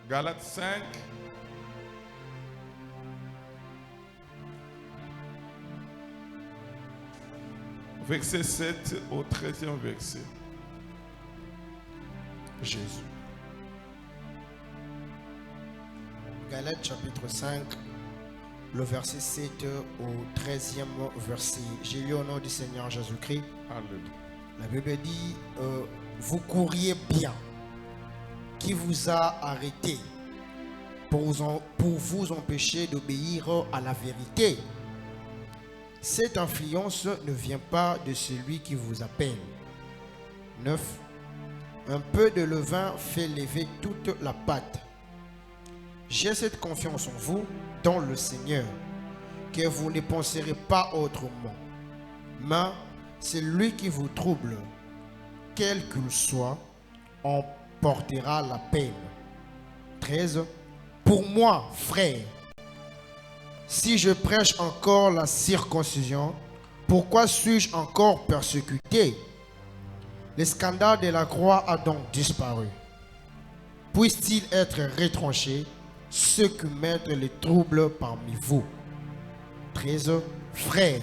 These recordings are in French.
Galates 5. Verset 7 au 13e verset. Jésus. Galates chapitre 5, le verset 7 au 13e verset. J'ai lu au nom du Seigneur Jésus-Christ. Alléluia. La Bible dit, vous couriez bien. Qui vous a arrêté pour vous empêcher d'obéir à la vérité? Cette influence ne vient pas de celui qui vous appelle. 9. Un peu de levain fait lever toute la pâte. J'ai cette confiance en vous, dans le Seigneur, que vous ne penserez pas autrement. Mais celui qui vous trouble, quel qu'il soit, en portera la peine. 13. Pour moi, frère, si je prêche encore la circoncision, pourquoi suis-je encore persécuté? Le scandale de la croix a donc disparu. Puisse-t-il être retranché, ceux qui mettent les troubles parmi vous? 13. Frères,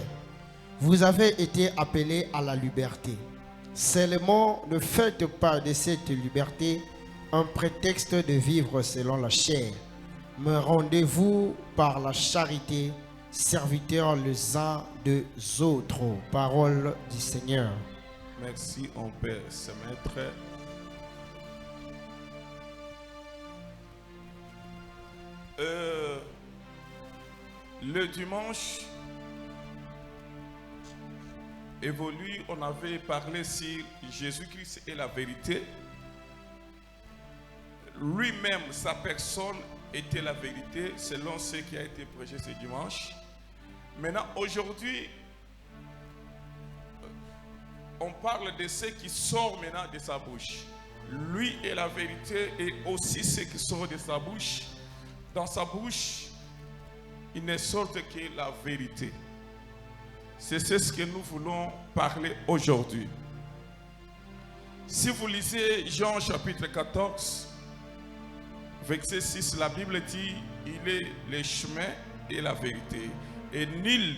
vous avez été appelés à la liberté. Seulement, ne faites pas de cette liberté un prétexte de vivre selon la chair. Mais rendez-vous par la charité, serviteurs les uns des autres. Parole du Seigneur. Merci, on peut se mettre. Le dimanche évolue, on avait parlé sur Jésus-Christ et la vérité. Lui-même, sa personne était la vérité selon ce qui a été prêché ce dimanche. Maintenant, aujourd'hui, on parle de ce qui sort maintenant de sa bouche. Lui est la vérité et aussi ce qui sort de sa bouche. Dans sa bouche, il ne sort que la vérité. C'est ce que nous voulons parler aujourd'hui. Si vous lisez Jean chapitre 14, verset 6, la Bible dit, il est le chemin et la vérité. Et nul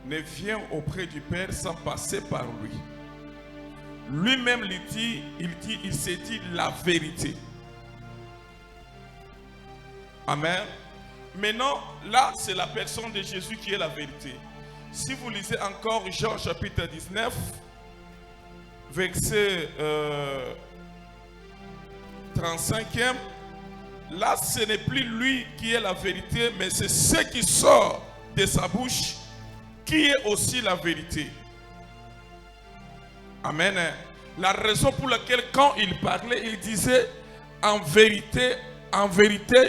ne vient auprès du Père sans passer par lui. Lui-même il s'est dit la vérité. Amen. Maintenant, là, c'est la personne de Jésus qui est la vérité. Si vous lisez encore Jean chapitre 19, verset 35e, là, ce n'est plus lui qui est la vérité, mais c'est ce qui sort de sa bouche qui est aussi la vérité. Amen. La raison pour laquelle quand il parlait, il disait en vérité,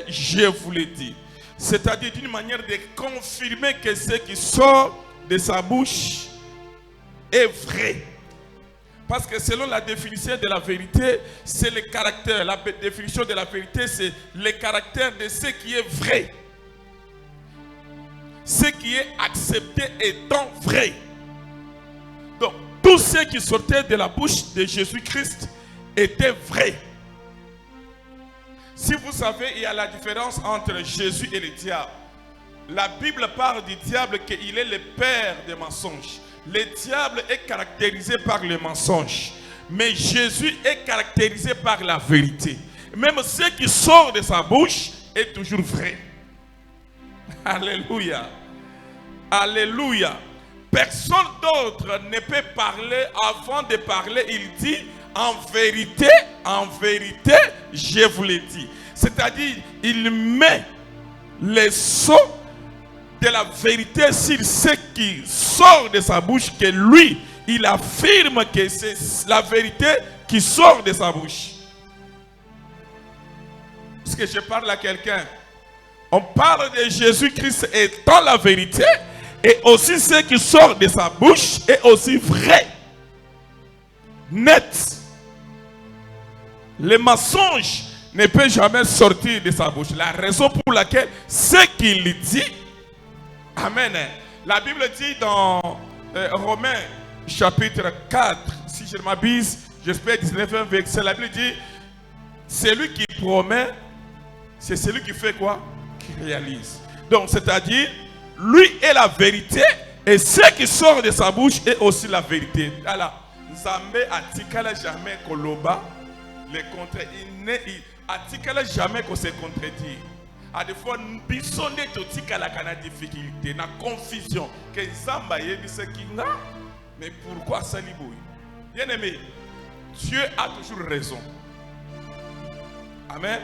je vous l'ai dit. C'est-à-dire d'une manière de confirmer que ce qui sort de sa bouche est vrai. Parce que selon la définition de la vérité, c'est le caractère. La définition de la vérité, c'est le caractère de ce qui est vrai. Ce qui est accepté étant vrai. Donc, tout ce qui sortait de la bouche de Jésus-Christ était vrai. Si vous savez, il y a la différence entre Jésus et le diable. La Bible parle du diable qu'il est le père des mensonges. Le diable est caractérisé par le mensonge. Mais Jésus est caractérisé par la vérité. Même ce qui sort de sa bouche est toujours vrai. Alléluia. Alléluia. Personne d'autre ne peut parler. Avant de parler, il dit en vérité, je vous l'ai dit. C'est-à-dire, il met les sceaux de la vérité sur ce qui sort de sa bouche, que lui, il affirme que c'est la vérité qui sort de sa bouche. Est-ce que je parle à quelqu'un? On parle de Jésus-Christ étant la vérité, et aussi ce qui sort de sa bouche est aussi vrai, net. Le mensonge ne peut jamais sortir de sa bouche. La raison pour laquelle ce qu'il dit, amen. La Bible dit dans Romains chapitre 4, si je ne m'abuse, j'espère 19 verset, la Bible dit, celui qui promet c'est celui qui fait quoi? Qui réalise. Donc, c'est-à-dire, lui est la vérité et ce qui sort de sa bouche est aussi la vérité. Alors, Nzambe atikala jamais koloba le contraire. Il atikala jamais qu'on se contredit. À des fois, bisonne totikala kana difficulté, na confusion. Que Nzamba yebise kinga, mais pourquoi ça liboui? Bien aimé, Dieu a toujours raison. Amen.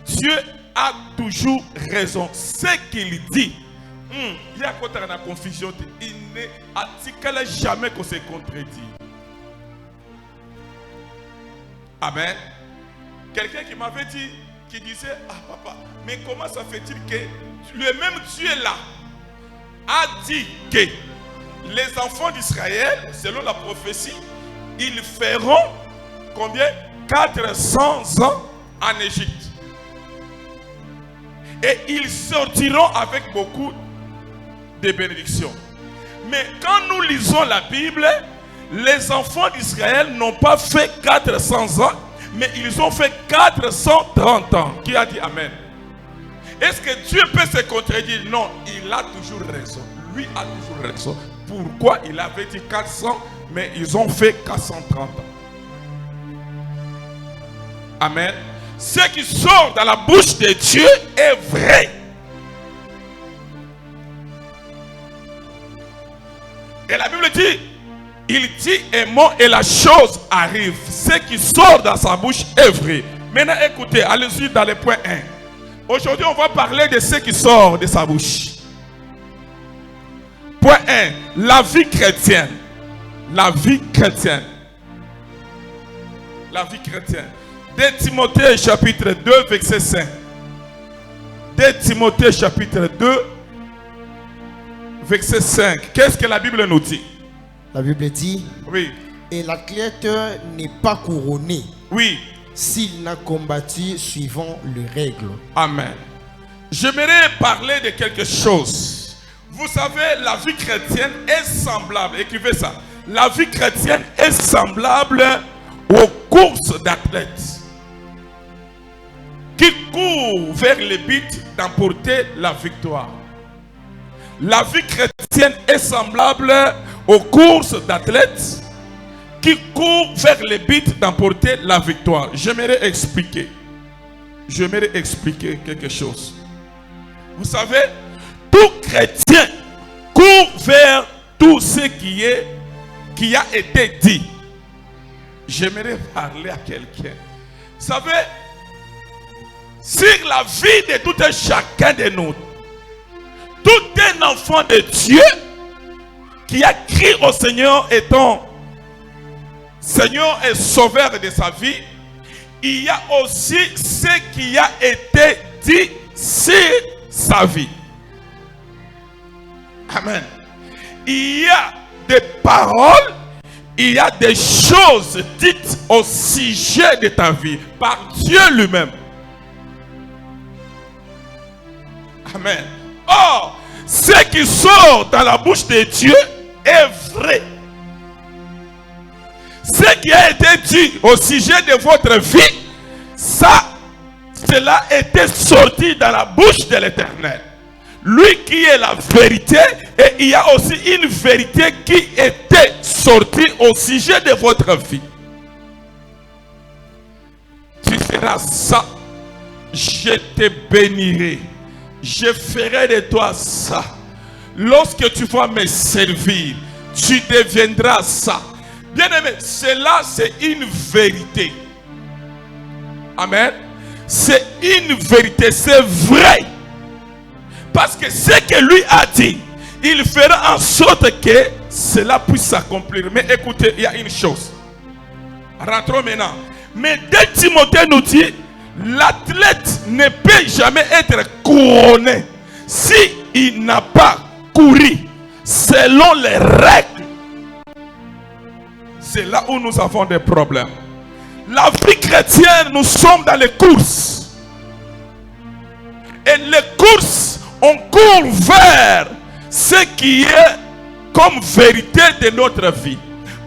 Dieu a toujours raison. Ce qu'il dit, il y a quoi dans la confusion, il ne jamais qu'on se contredit. Amen. Quelqu'un qui m'avait dit, qui disait, ah papa, mais comment ça fait-il que le même Dieu là a dit que les enfants d'Israël, selon la prophétie, ils feront combien? 400 ans en Égypte. Et ils sortiront avec beaucoup de bénédictions. Mais quand nous lisons la Bible, les enfants d'Israël n'ont pas fait 400 ans, mais ils ont fait 430 ans. Qui a dit Amen? Est-ce que Dieu peut se contredire? Non, il a toujours raison. Lui a toujours raison. Pourquoi il avait dit 400, mais ils ont fait 430 ans? Amen. Ce qui sort dans la bouche de Dieu est vrai. Et la Bible dit, il dit un mot et la chose arrive. Ce qui sort dans sa bouche est vrai. Maintenant écoutez, allez-y dans le point 1. Aujourd'hui on va parler de ce qui sort de sa bouche. Point 1. La vie chrétienne. La vie chrétienne. La vie chrétienne. 2 Timothée chapitre 2 verset 5. 2 Timothée chapitre 2 verset 5. Qu'est-ce que la Bible nous dit? La Bible dit, oui. Et l'athlète n'est pas couronné, oui, s'il n'a combattu suivant les règles. Amen. J'aimerais parler de quelque chose. Vous savez, la vie chrétienne est semblable. Écrivez ça. La vie chrétienne est semblable aux courses d'athlètes qui courent vers le but d'emporter la victoire. La vie chrétienne est semblable aux courses d'athlètes qui courent vers le but d'emporter la victoire. J'aimerais expliquer quelque chose. Vous savez, tout chrétien court vers tout ce qui a été dit. J'aimerais parler à quelqu'un. Vous savez, sur la vie de tout un chacun de nous, tout un enfant de Dieu qui a crié au Seigneur étant Seigneur et sauveur de sa vie, il y a aussi ce qui a été dit sur sa vie. Amen. Il y a des paroles, il y a des choses dites au sujet de ta vie par Dieu lui-même. Amen. Or, ce qui sort dans la bouche de Dieu est vrai. Ce qui a été dit au sujet de votre vie, cela était sorti dans la bouche de l'Éternel. Lui qui est la vérité, et il y a aussi une vérité qui était sortie au sujet de votre vie. Tu feras ça, je te bénirai. Je ferai de toi ça. Lorsque tu vas me servir, tu deviendras ça. Bien aimé, cela c'est une vérité. Amen. C'est une vérité, c'est vrai. Parce que ce que lui a dit, il fera en sorte que cela puisse s'accomplir. Mais écoutez, il y a une chose. Rentrons maintenant. Mais 2 Timothée nous dit, l'athlète ne peut jamais être couronné s'il n'a pas couru selon les règles. C'est là où nous avons des problèmes. La vie chrétienne, nous sommes dans les courses. Et les courses, on court vers ce qui est comme vérité de notre vie.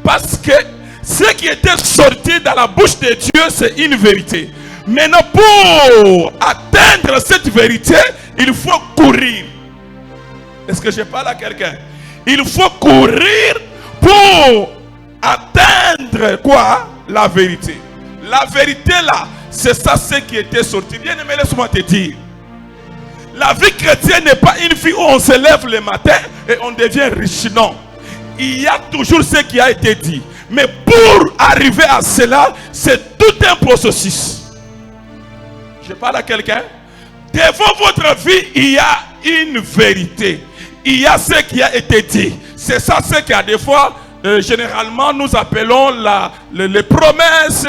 Parce que ce qui était sorti dans la bouche de Dieu, c'est une vérité. Maintenant, pour atteindre cette vérité, il faut courir. Est-ce que je parle à quelqu'un? Il faut courir pour atteindre quoi? La vérité. La vérité là, c'est ça ce qui était sorti. Bien aimé, laisse-moi te dire. La vie chrétienne n'est pas une vie où on se lève le matin et on devient riche. Non. Il y a toujours ce qui a été dit. Mais pour arriver à cela, c'est tout un processus. Je parle à quelqu'un. Devant votre vie, il y a une vérité. Il y a ce qui a été dit. C'est ça ce qu'il y a des fois. Généralement, nous appelons les promesses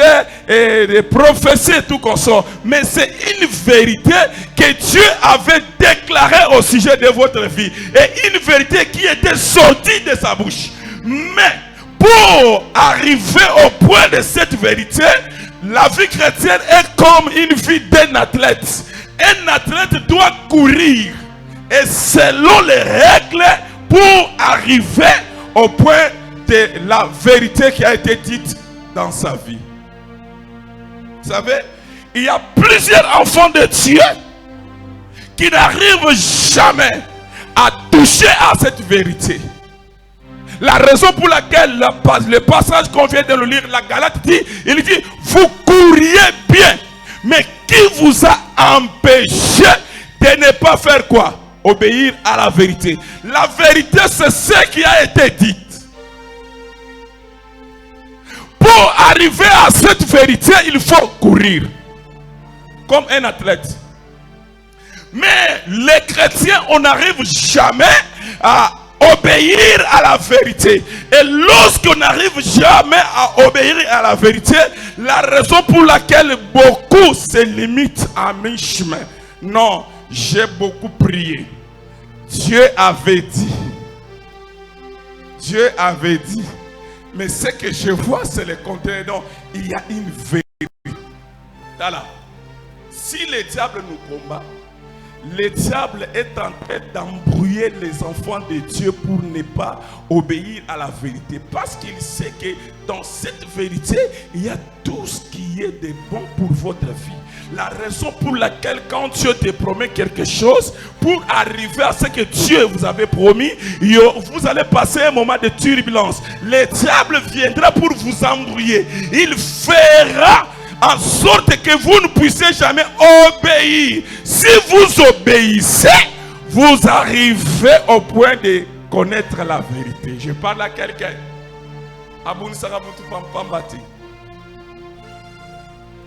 et les prophéties, tout comme ça. Mais c'est une vérité que Dieu avait déclarée au sujet de votre vie. Et une vérité qui était sortie de sa bouche. Mais pour arriver au point de cette vérité, la vie chrétienne est comme une vie d'un athlète. Un athlète doit courir. Et selon les règles pour arriver au point de la vérité qui a été dite dans sa vie. Vous savez, il y a plusieurs enfants de Dieu qui n'arrivent jamais à toucher à cette vérité. La raison pour laquelle le passage qu'on vient de le lire, la Galate dit, il dit, vous couriez bien, mais qui vous a empêché de ne pas faire quoi? Obéir à la vérité. La vérité, c'est ce qui a été dit. Pour arriver à cette vérité, il faut courir. Comme un athlète. Mais les chrétiens, on n'arrive jamais à obéir à la vérité. Et lorsqu'on n'arrive jamais à obéir à la vérité, la raison pour laquelle beaucoup se limitent à mi-chemin. Non, j'ai beaucoup prié. Dieu avait dit. Dieu avait dit. Mais ce que je vois, c'est le contraire. Non, il y a une vérité. Voilà. Si le diable nous combat, le diable est en train d'embrouiller les enfants de Dieu pour ne pas obéir à la vérité. Parce qu'il sait que dans cette vérité, il y a tout ce qui est de bon pour votre vie. La raison pour laquelle quand Dieu te promet quelque chose, pour arriver à ce que Dieu vous avait promis, vous allez passer un moment de turbulence. Le diable viendra pour vous embrouiller. Il fera en sorte que vous ne puissiez jamais obéir. Si vous obéissez, vous arrivez au point de connaître la vérité. Je parle à quelqu'un.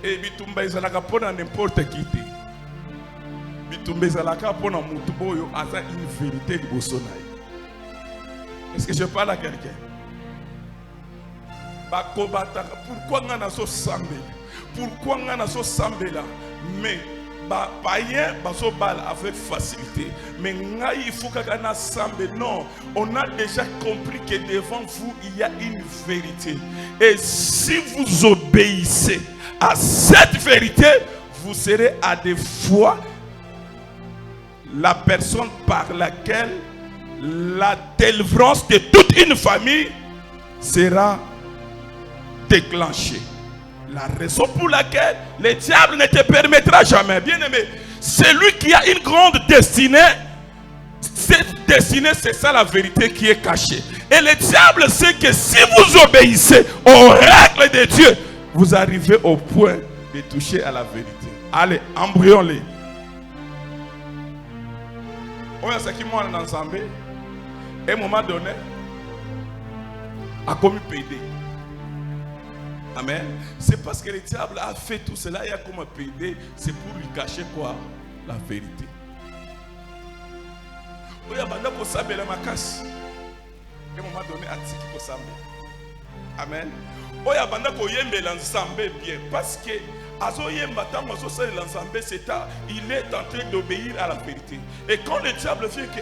Et bitumba ezalaka pona n'importe qui te. Bitumba ezalaka pona mutu oyo aza une vérité liboso na ye. Est-ce que je parle à quelqu'un? Bakobataka, pourquoi ngana so sambela? Pourquoi ngana so sambela? Mais païen baso bal avec facilité. Mais ngai il faut qu'ana sambe. Non, on a déjà compris que devant vous il y a une vérité. Et si vous obéissez à cette vérité, vous serez à des fois la personne par laquelle la délivrance de toute une famille sera déclenchée. La raison pour laquelle le diable ne te permettra jamais, bien aimé, celui qui a une grande destinée, cette destinée, c'est ça la vérité qui est cachée. Et le diable sait que si vous obéissez aux règles de Dieu, vous arrivez au point de toucher à la vérité. Allez, embrouillons-les. On a ce qui m'a ensemble. À un moment donné, a commis pédé. Amen. C'est parce que le diable a fait tout cela. Il a comme pédé. C'est pour lui cacher quoi? La vérité. On a bandé pour saber la macasse. À un moment donné, a dit qu'il faut saber. Amen. On a bandé pour yembe l'ensemble bien. Parce que il est en train d'obéir à la vérité. Et quand le diable vient que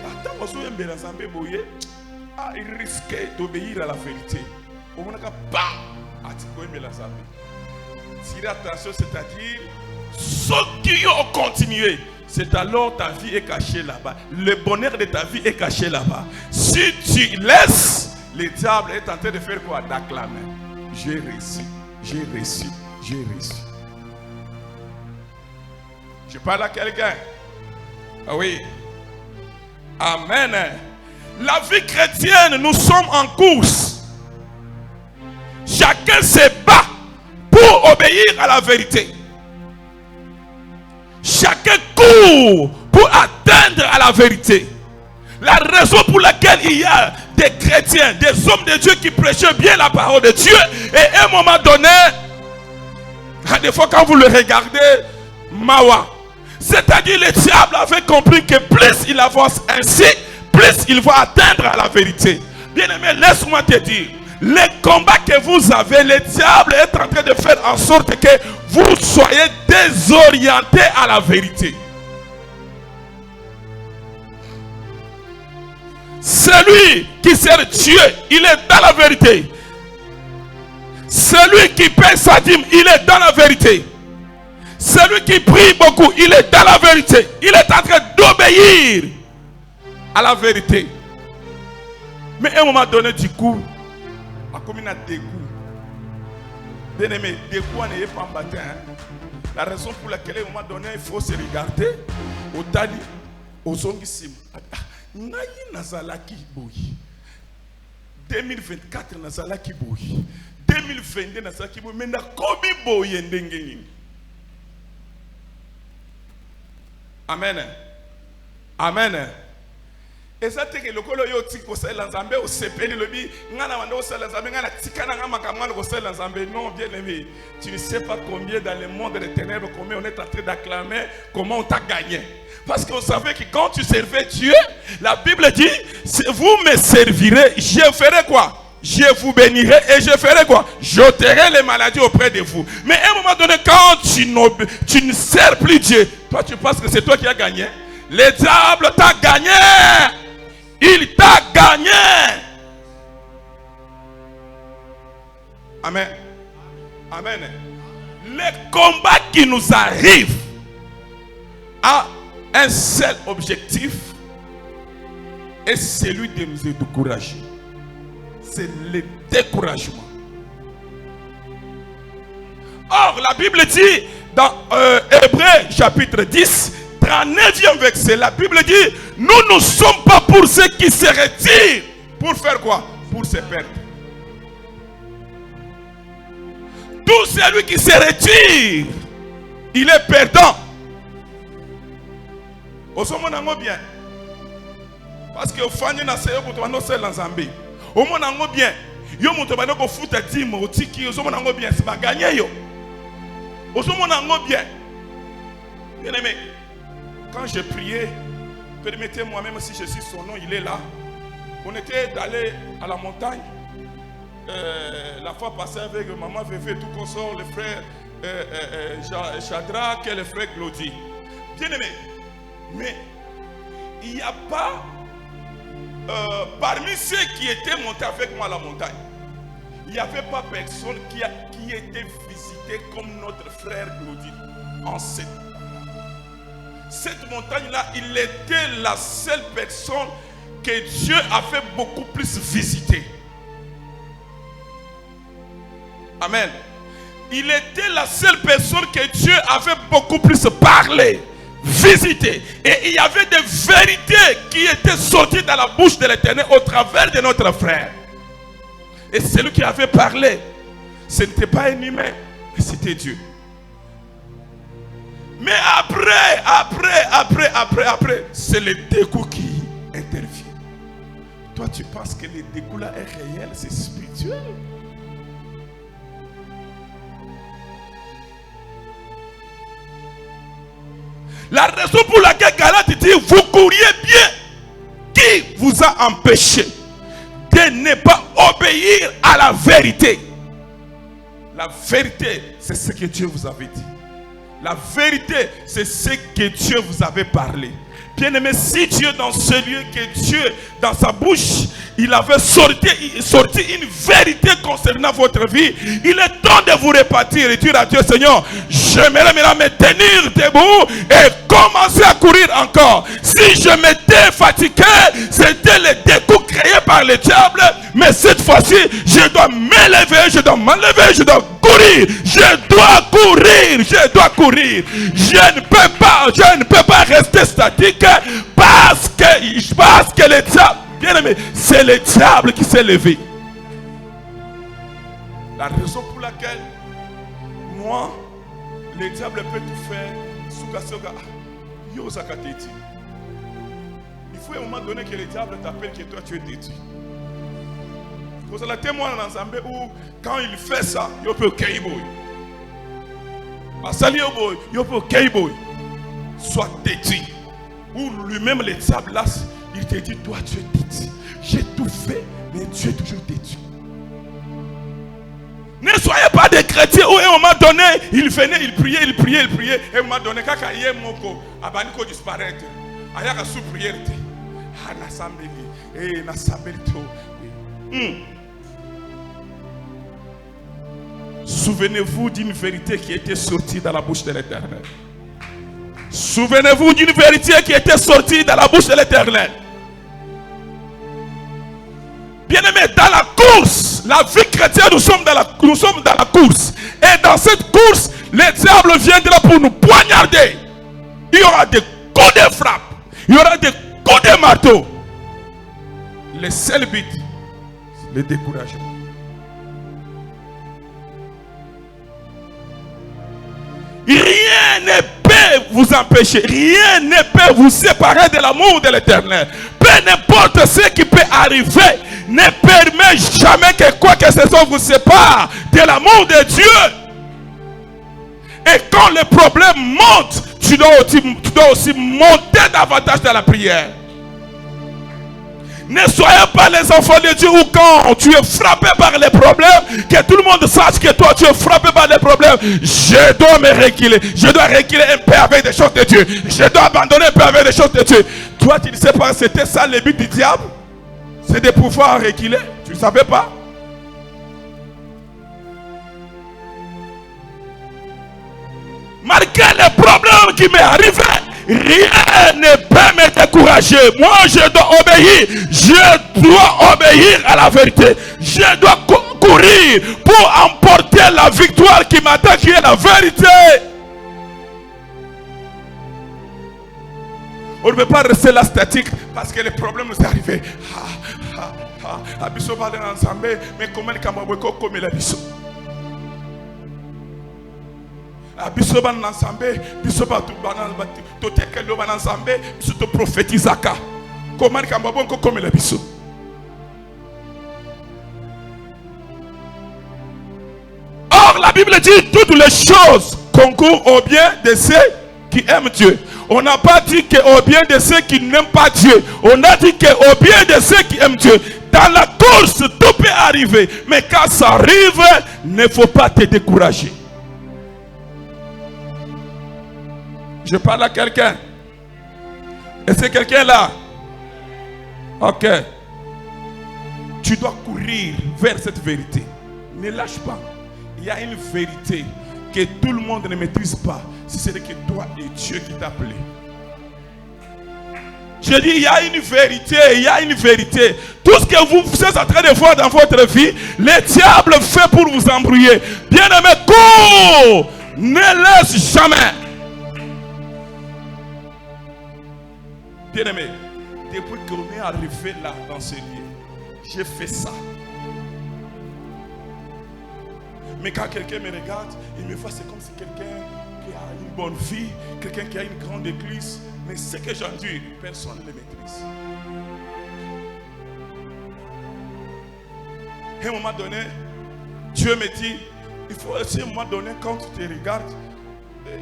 il risquait d'obéir à la vérité. Tirer attention, c'est-à-dire ceux qui ont continué, c'est alors ta vie est cachée là-bas. Le bonheur de ta vie est caché là-bas. Si tu laisses, le diable est en train de faire quoi? D'acclamer. J'ai réussi, j'ai réussi, j'ai réussi. Vous voyez ce qui m'a ensemble. Et mon moment donné, à ce qui faut s'amener. À commis pédé. Amen. On y a bandé pour saber la macasse. À un moment donné, a commis pédé. Amen. C'est parce que le diable a fait tout cela. Il a comme pédé. C'est pour lui cacher quoi? La vérité. Je parle à quelqu'un. Ah oui. Amen. La vie chrétienne, nous sommes en course. Chacun se bat pour obéir à la vérité. Chacun court pour atteindre à la vérité. La raison pour laquelle il y a des chrétiens, des hommes de Dieu qui prêchaient bien la parole de Dieu, et à un moment donné, des fois quand vous le regardez, Mawa. C'est-à-dire le diable avait compris que plus il avance ainsi, plus il va atteindre à la vérité. Bien-aimé, laisse-moi te dire, le combat que vous avez, le diable est en train de faire en sorte que vous soyez désorientés à la vérité. Celui qui sert Dieu, il est dans la vérité. Celui qui paie sa dîme, il est dans la vérité. Celui qui prie beaucoup, il est dans la vérité. Il est en train d'obéir à la vérité. Mais à un moment donné, du coup, comme il y a des coups. Bien aimé, des coups n'est pas en bâtiment. La raison pour laquelle à un moment donné, il faut se regarder au tali, aux ongisim. Naï Nazalaki Boui. 2024 Nazalaki Boui. 2022 Nazalaki Boui. Mais na kobi boui ndengeni. Amen. Amen. Et ça c'est que le colo yo tiko sel l'ensemble au sepeli le bi ngana wando sel l'ensemble ngana tikana ngama kamano ko sel l'ensemble. Non, bien aimé, tu ne sais pas combien dans le monde des ténèbres, combien on est en train d'acclamer, comment on t'a gagné. Parce qu'on savait que quand tu servais Dieu, la Bible dit, vous me servirez, je ferai quoi? Je vous bénirai et je ferai quoi? J'ôterai les maladies auprès de vous. Mais à un moment donné, quand tu ne sers plus Dieu, toi tu penses que c'est toi qui as gagné. Le diable t'a gagné. Il t'a gagné. Amen. Amen. Le combat qui nous arrive a un seul objectif, et celui de nous décourager. C'est le découragement. Or, la Bible dit dans Hébreux chapitre 10, 39e verset, la Bible dit, nous ne sommes pas pour ceux qui se retirent. Pour faire quoi? Pour se perdre. Tout celui qui se retire, il est perdant. Au sommet bien. Parce que au fani na seyo pour toi seul dans Zambie. Au monde en bien. Yo monte ba ko foot team au tiki au sommet en bien, c'est pas gagner yo. Au sommet en bien. Bien aimé. Quand j'ai prié, permettez-moi, même si je suis son nom, il est là. On était allé à la montagne. La fois passée avec maman Vévé, tout consort, le frère Shadrach et le frère Glody. Bien aimé. Mais il n'y a pas parmi ceux qui étaient montés avec moi à la montagne, il n'y avait pas personne qui était visité comme notre frère Glody en cette montagne-là, il était la seule personne que Dieu a fait beaucoup plus visiter. Amen. Il était la seule personne que Dieu avait beaucoup plus parlé, visité. Et il y avait des vérités qui étaient sorties dans la bouche de l'Éternel au travers de notre frère. Et celui qui avait parlé, ce n'était pas un humain, mais c'était Dieu. Mais après, c'est le dégoût qui intervient. Toi, tu penses que le dégoût là est réel, c'est spirituel. La raison pour laquelle Galate dit, vous couriez bien. Qui vous a empêché de ne pas obéir à la vérité? La vérité, c'est ce que Dieu vous avait dit. La vérité, c'est ce que Dieu vous avait parlé. Bien-aimé, si Dieu dans ce lieu, que Dieu dans sa bouche, il avait sorti une vérité concernant votre vie, il est temps de vous répartir et dire à Dieu, Seigneur, j'aimerais me tenir debout et commencer à courir encore. Si je m'étais fatigué, c'était le dégoût créé par le diable, mais cette fois-ci, je dois m'élever, je dois m'enlever, je dois courir, je dois courir, je dois courir. Je ne peux pas rester statique parce que le diable, bien aimé, c'est le diable qui s'est levé. La raison pour laquelle moi, le diable peut tout faire, il faut à un moment donné que le diable t'appelle que toi tu es détruit. Vous allez témoigner ensemble où quand il fait ça, il peut keiboy. Il peut keiboy. Soit détruit. Ou lui-même le diable là, il te dit toi tu es détruit. J'ai tout fait, mais tu es toujours détruit. Ne soyez pas des chrétiens où à un moment donné, il venait, il priait. Et à un moment donné, quand il y a un moko, il disparaît. Il y a une sous-prière. Souvenez-vous d'une vérité qui était sortie dans la bouche de l'Éternel. Souvenez-vous d'une vérité qui était sortie dans la bouche de l'Éternel. Bien-aimés, dans la course, la vie chrétienne, nous sommes dans la course. Et dans cette course, le diable viendra pour nous poignarder. Il y aura des coups de frappe. Il y aura des coups de marteau. Le seul but, c'est le découragement. Rien ne peut vous empêcher, rien ne peut vous séparer de l'amour de l'Éternel. Peu importe ce qui peut arriver, ne permet jamais que quoi que ce soit vous sépare de l'amour de Dieu. Et quand le problème monte, tu dois aussi monter davantage dans la prière. Ne soyez pas les enfants de Dieu où quand tu es frappé par les problèmes, que tout le monde sache que toi tu es frappé par les problèmes. Je dois me reculer. Je dois reculer un peu avec des choses de Dieu. Je dois abandonner un peu avec des choses de Dieu. Toi tu ne sais pas, c'était ça le but du diable. C'est de pouvoir reculer. Tu ne savais pas? Malgré les problèmes qui m'est arrivé, rien ne peut me décourager. Moi, je dois obéir. Je dois obéir à la vérité. Je dois courir pour emporter la victoire qui m'attend, qui est la vérité. On ne peut pas rester là statique parce que les problèmes nous sont arrivés. Mais comment comme la biso? Bisoba n'ensemble, bisoba tout que l'homme ensemble, bisoba prophétisaka. Comment kambabon comme la biso? Or la Bible dit toutes les choses concourent au bien de ceux qui aiment Dieu. On n'a pas dit qu'au bien de ceux qui n'aiment pas Dieu. On a dit qu'au bien de ceux qui aiment Dieu. Dans la course, tout peut arriver. Mais quand ça arrive, il ne faut pas te décourager. Je parle à quelqu'un. Est-ce que quelqu'un est là? Ok. Tu dois courir vers cette vérité. Ne lâche pas. Il y a une vérité que tout le monde ne maîtrise pas. Si c'est que toi et Dieu qui t'a appelé. Je dis, il y a une vérité, il y a une vérité. Tout ce que vous êtes en train de voir dans votre vie, le diable fait pour vous embrouiller. Bien-aimé, cours! Ne laisse jamais. Bien-aimé, depuis qu'on est arrivé là, dans ce lieu, j'ai fait ça. Mais quand quelqu'un me regarde, il me voit, c'est comme si quelqu'un qui a une bonne vie, quelqu'un qui a une grande église. Mais ce que j'endure, personne ne le maîtrise. À un moment donné, Dieu me dit, il faut aussi à un moment donné, quand tu te regardes,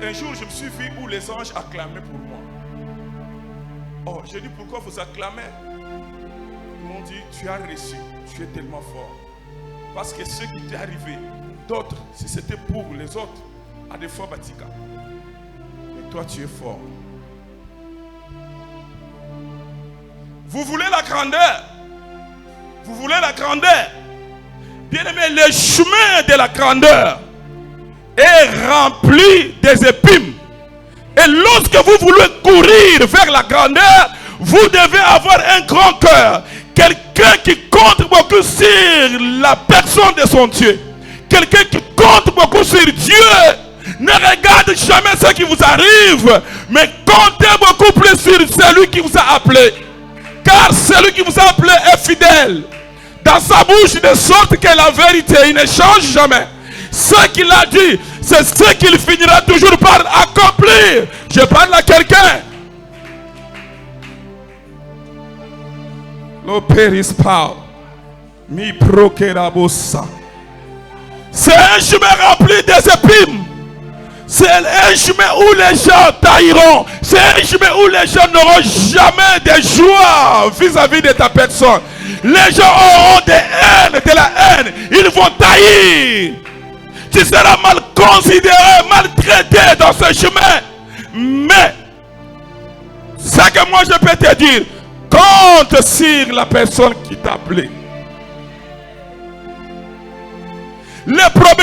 un jour je me suis vu où les anges acclamaient pour moi. Oh, j'ai dit, pourquoi vous acclamez? Ils m'ont dit, tu as reçu, tu es tellement fort. Parce que ce qui t'est arrivé, d'autres, si c'était pour les autres, à des fois Batika. Mais toi, tu es fort. Vous voulez la grandeur? Vous voulez la grandeur? Bien-aimé, le chemin de la grandeur est rempli des épines. Et lorsque vous voulez courir vers la grandeur, vous devez avoir un grand cœur. Quelqu'un beaucoup sur la personne de son Dieu. Quelqu'un qui compte beaucoup sur Dieu. Ne regarde jamais ce qui vous arrive, mais comptez beaucoup plus sur celui qui vous a appelé. Car celui qui vous a appelé est fidèle. Dans sa bouche, de sorte que la vérité, il ne change jamais. Ce qu'il a dit, c'est ce qu'il finira toujours par accomplir. Je parle à quelqu'un. L'opéris Paul. Mi procurabosa. C'est un chemin rempli des épines. C'est un chemin où les gens tailleront. C'est un chemin où les gens n'auront jamais de joie vis-à-vis de ta personne. Les gens auront des haines, de la haine. Ils vont taillir. Tu seras mal considéré, maltraité dans ce chemin. Mais, ce que moi je peux te dire, compte sur la personne qui t'a appelé.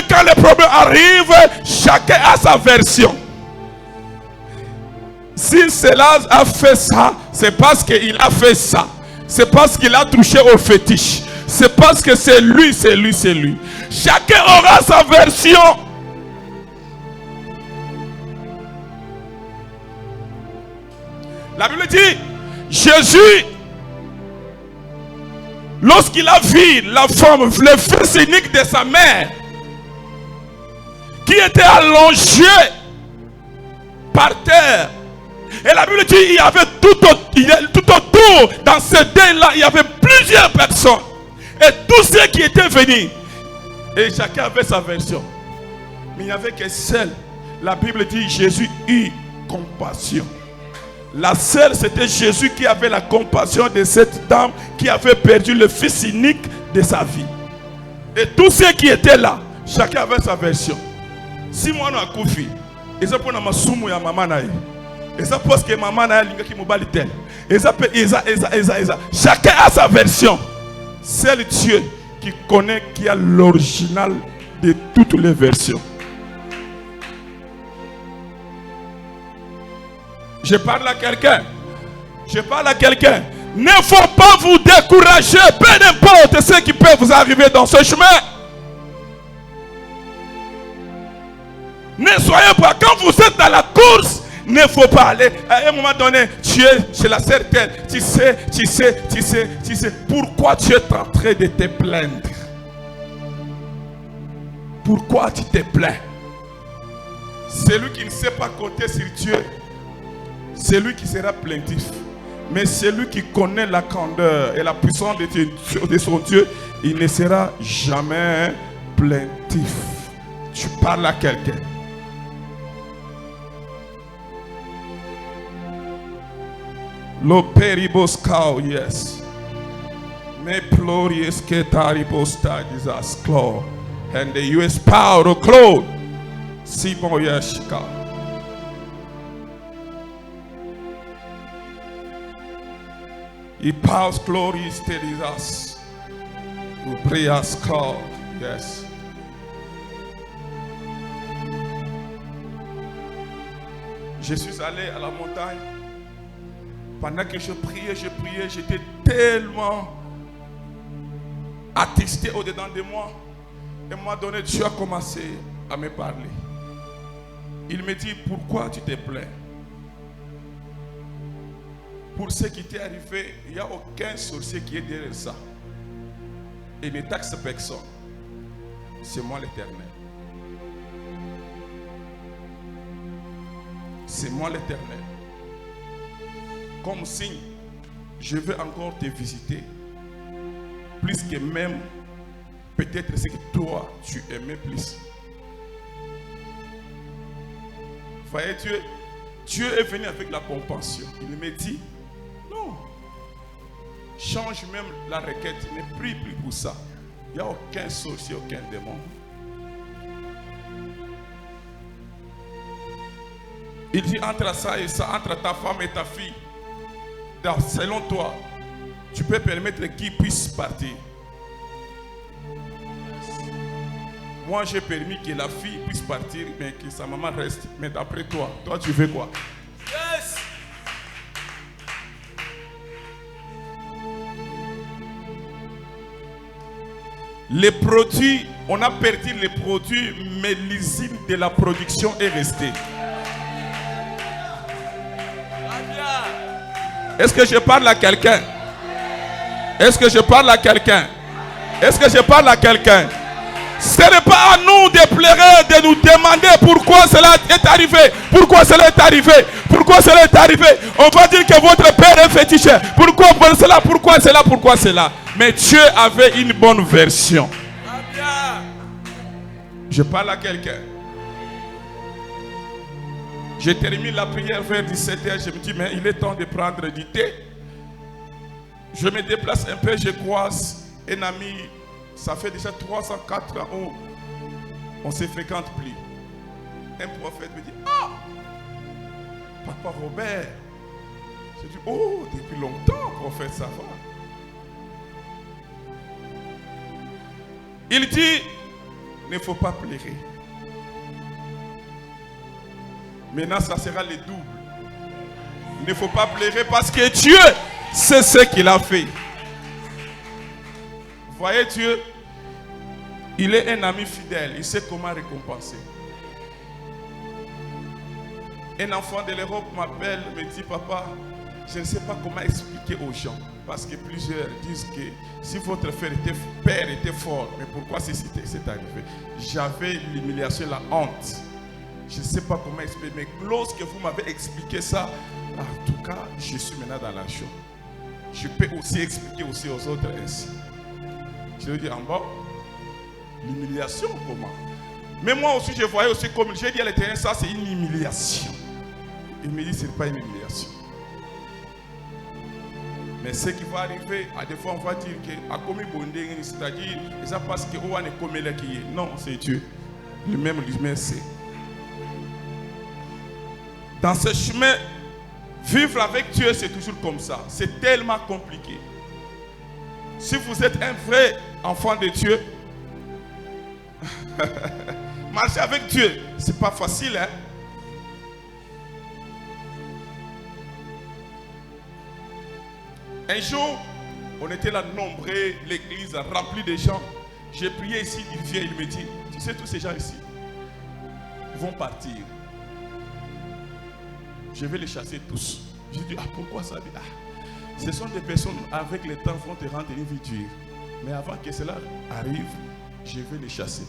Quand les problèmes arrivent, chacun a sa version. Si cela a fait ça, c'est parce qu'il a fait ça. C'est parce qu'il a touché au fétiche. C'est parce que c'est lui, c'est lui, c'est lui. Chacun aura sa version. La Bible dit, Jésus, lorsqu'il a vu la femme, le fils unique de sa mère, qui était allongé par terre. Et la Bible dit, il y avait tout autour, dans ce deuil-là, il y avait plusieurs personnes. Et tous ceux qui étaient venus, et chacun avait sa version. Mais il n'y avait que seule. La Bible dit, Jésus eut compassion. La seule, c'était Jésus qui avait la compassion de cette dame qui avait perdu le fils unique de sa vie. Et tous ceux qui étaient là, chacun avait sa version. Si moi je suis koufi, et ça pour ma sumu ya maman nae, et ça parce que maman nae linga ki mobali tel, et ça chacun a sa version. C'est le Dieu qui connaît, qui a l'original de toutes les versions. Je parle à quelqu'un. Je parle à quelqu'un. Ne faut pas vous décourager, peu importe ce qui peut vous arriver dans ce chemin. Ne soyez pas, quand vous êtes dans la course, ne faut pas aller. À un moment donné, tu es chez la certaine. Tu sais. Pourquoi tu es en train de te plaindre? Pourquoi tu te plains? Celui qui ne sait pas compter sur Dieu, c'est lui qui sera plaintif. Mais celui qui connaît la candeur et la puissance de son Dieu, il ne sera jamais plaintif. Tu parles à quelqu'un. L'operibos kao, yes. Me plorious ketaribos tadizas claw. And the US power of cloud. Simon Yeshika. He powers glory steadies us. We pray us call. Yes. Je suis allé à la montagne. Pendant que je priais, j'étais tellement attristé au-dedans de moi. Et à un moment donné, Dieu a commencé à me parler. Il me dit, pourquoi tu te plains? Pour ce qui t'est arrivé, il n'y a aucun sorcier qui est derrière ça. Et ne taxe personne. C'est moi l'Éternel. C'est moi l'Éternel. Comme signe, je veux encore te visiter. Plus que même, peut-être ce que toi, tu aimais plus. Voyez, Dieu est venu avec la compassion. Il me dit, non, change même la requête, ne prie plus pour ça. Il n'y a aucun sorcier, aucun démon. Il dit, entre ça et ça, entre ta femme et ta fille, selon toi, tu peux permettre qu'ils puissent partir. Moi, j'ai permis que la fille puisse partir, mais que sa maman reste. Mais d'après toi, tu veux quoi? Yes! Les produits, on a perdu les produits, mais l'usine de la production est restée. Est-ce que je parle à quelqu'un? Est-ce que je parle à quelqu'un? Est-ce que je parle à quelqu'un? Ce n'est pas à nous de pleurer, de nous demander pourquoi cela est arrivé. Pourquoi cela est arrivé? Pourquoi cela est arrivé? On va dire que votre père est féticheur. Pourquoi cela? Pourquoi cela? Pourquoi cela? Mais Dieu avait une bonne version. Je parle à quelqu'un. Je termine la prière vers 17h. Je me dis, mais il est temps de prendre du thé. Je me déplace un peu, je croise un ami. Ça fait déjà 304 ans on ne se fréquente plus. Un prophète me dit, ah, Papa Robert. Je dis, oh, depuis longtemps, prophète, ça va. Il dit, il ne faut pas pleurer. Maintenant, ça sera le double. Il ne faut pas pleurer parce que Dieu sait ce qu'il a fait. Voyez Dieu, il est un ami fidèle, il sait comment récompenser. Un enfant de l'Europe m'appelle, me dit, papa, je ne sais pas comment expliquer aux gens. Parce que plusieurs disent que si votre père était fort, mais pourquoi c'est arrivé? J'avais l'humiliation, la honte. Je ne sais pas comment expliquer, mais lorsque vous m'avez expliqué ça, en tout cas, je suis maintenant dans la joie. Je peux aussi expliquer aussi aux autres ainsi. Je lui dis en bas, l'humiliation comment? Mais moi aussi je voyais aussi comme j'ai dit à l'Éternel, ça c'est une humiliation. Il me dit ce n'est pas une humiliation. Mais ce qui va arriver, à des fois on va dire que à commis bondé, c'est-à-dire ça parce que on est comme là qui est. Non, c'est Dieu. Lui-même sait. Dans ce chemin, vivre avec Dieu c'est toujours comme ça. C'est tellement compliqué. Si vous êtes un vrai enfant de Dieu, marcher avec Dieu, c'est pas facile, hein? Un jour, on était là nombreux, l'église remplie de gens. J'ai prié ici, il vient, il me dit, tu sais, tous ces gens ici vont partir. Je vais les chasser tous. J'ai dit, ah, pourquoi ça? Ah, ce sont des personnes avec le temps vont te rendre une vie dure. Mais avant que cela arrive, je vais les chasser.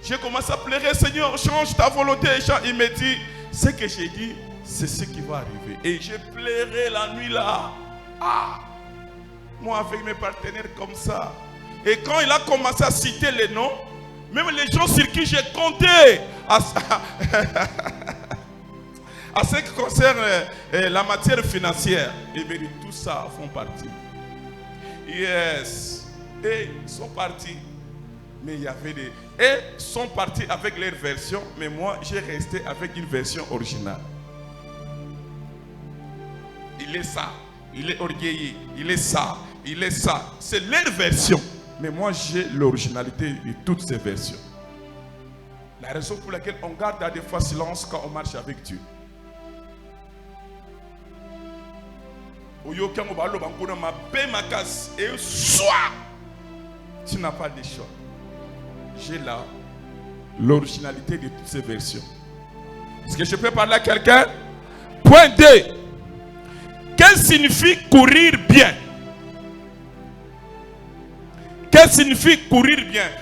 J'ai commencé à pleurer, Seigneur, change ta volonté. Il me dit, ce que j'ai dit, c'est ce qui va arriver. Et j'ai pleuré la nuit là. Ah, moi avec mes partenaires comme ça. Et quand il a commencé à citer les noms, même les gens sur qui j'ai compté, à ce qui concerne la matière financière, et bien tout ça font partie. Yes. Et ils sont partis. Mais il y avait des... Et sont partis avec leur version, mais moi j'ai resté avec une version originale. Il est ça, il est orgueilleux, il est ça, il est ça. C'est leur version. Mais moi j'ai l'originalité de toutes ces versions. La raison pour laquelle on garde à des fois silence quand on marche avec Dieu. Et soit tu n'as pas de choix. J'ai là l'originalité de toutes ces versions. Est-ce que je peux parler à quelqu'un? Point 2. Qu'est-ce que signifie courir bien? Qu'est-ce que signifie courir bien?